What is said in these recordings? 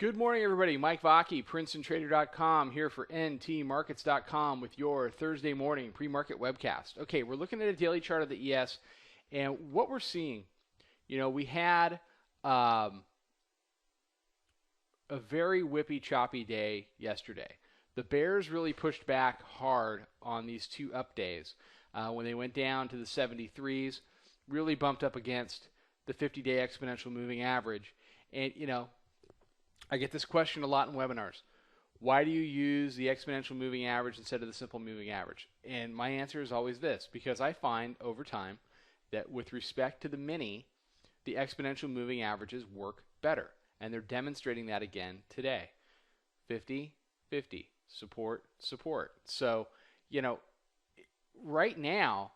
Good morning, everybody. Mike Vacchi, Princetontrader.com, here for ntmarkets.com with your Thursday morning pre-market webcast. Okay, we're looking at a daily chart of the ES, and what we're seeing, we had a very whippy, choppy day yesterday. The bears really pushed back hard on these two up days when they went down to the 73s, really bumped up against the 50-day exponential moving average. And, I get this question a lot in webinars. Why do you use the exponential moving average instead of the simple moving average? And my answer is always this, because I find over time that with respect to the mini, the exponential moving averages work better. And they're demonstrating that again today. 50, 50, support, support. So, right now,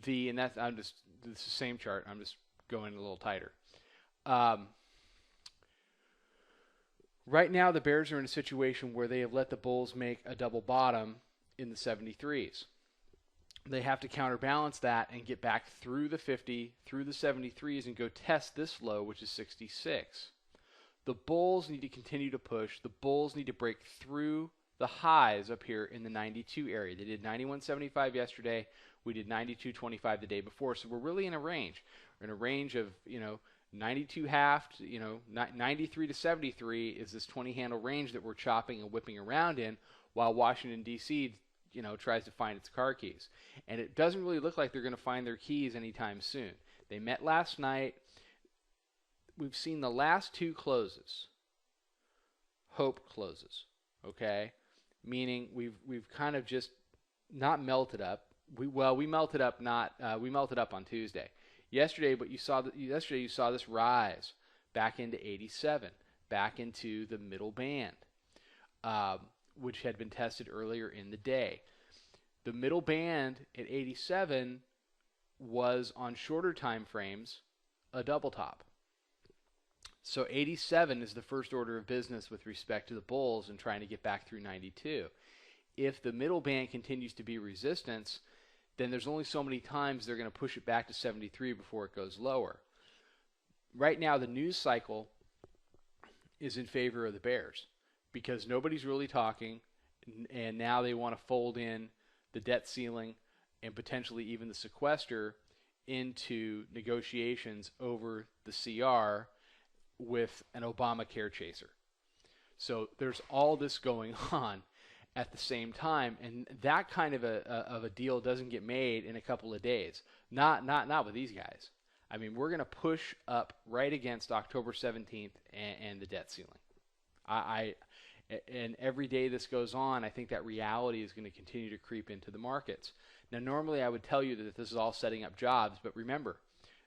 it's the same chart, I'm just going a little tighter. Right now, the bears are in a situation where they have let the bulls make a double bottom in the 73s. They have to counterbalance that and get back through the 50, through the 73s, and go test this low, which is 66. The bulls need to continue to push. The bulls need to break through the highs up here in the 92 area. They did 91.75 yesterday. We did 92.25 the day before. So we're really in a range. We're in a range of, 92 half, 93 to 73 is this 20 handle range that we're chopping and whipping around in, while Washington, D.C., tries to find its car keys. And it doesn't really look like they're going to find their keys anytime soon. They met last night. We've seen the last two closes, hope closes, okay? Meaning we've kind of just not melted up. We melted up on Tuesday. Yesterday you saw this rise back into 87, back into the middle band, which had been tested earlier in the day. The middle band at 87 was on shorter time frames a double top. So 87 is the first order of business with respect to the bulls and trying to get back through 92. If the middle band continues to be resistance, then there's only so many times they're going to push it back to 73 before it goes lower. Right now, the news cycle is in favor of the bears because nobody's really talking, and now they want to fold in the debt ceiling and potentially even the sequester into negotiations over the CR with an Obamacare chaser. So there's all this going on at the same time, and that kind of a deal doesn't get made in a couple of days. Not with these guys. I mean, we're going to push up right against October 17th and the debt ceiling. And every day this goes on, I think that reality is going to continue to creep into the markets. Now, normally I would tell you that this is all setting up jobs, but remember,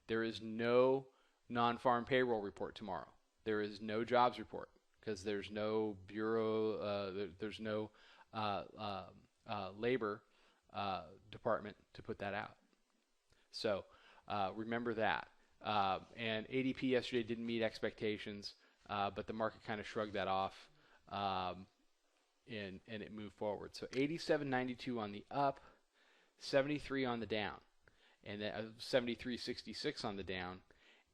there is no non-farm payroll report tomorrow. There is no jobs report because there's no bureau, there's no labor department to put that out. So remember that. And ADP yesterday didn't meet expectations, but the market kind of shrugged that off, and it moved forward. So 87.92 on the up, 73 on the down, and 73.66 on the down.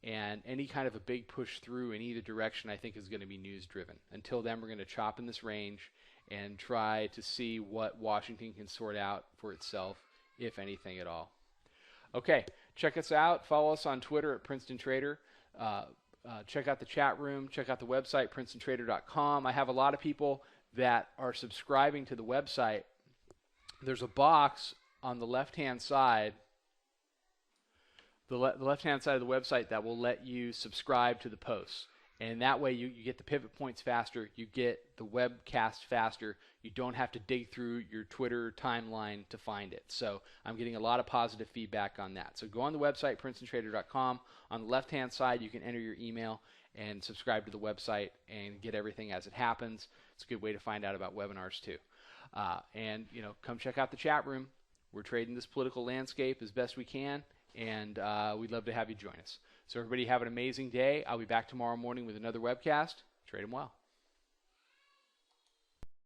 And any kind of a big push through in either direction, I think, is going to be news driven. Until then, we're going to chop in this range and try to see what Washington can sort out for itself, if anything at all. Okay, check us out. Follow us on Twitter at Princeton Trader. Check out the chat room. Check out the website, Princetontrader.com. I have a lot of people that are subscribing to the website. There's a box on the left-hand side, the left-hand side of the website, that will let you subscribe to the posts. And that way you get the pivot points faster, you get the webcast faster, you don't have to dig through your Twitter timeline to find it. So I'm getting a lot of positive feedback on that. So go on the website, Princetontrader.com. On the left-hand side, you can enter your email and subscribe to the website and get everything as it happens. It's a good way to find out about webinars too. And come check out the chat room. We're trading this political landscape as best we can, and we'd love to have you join us. So everybody have an amazing day. I'll be back tomorrow morning with another webcast. Trade them well.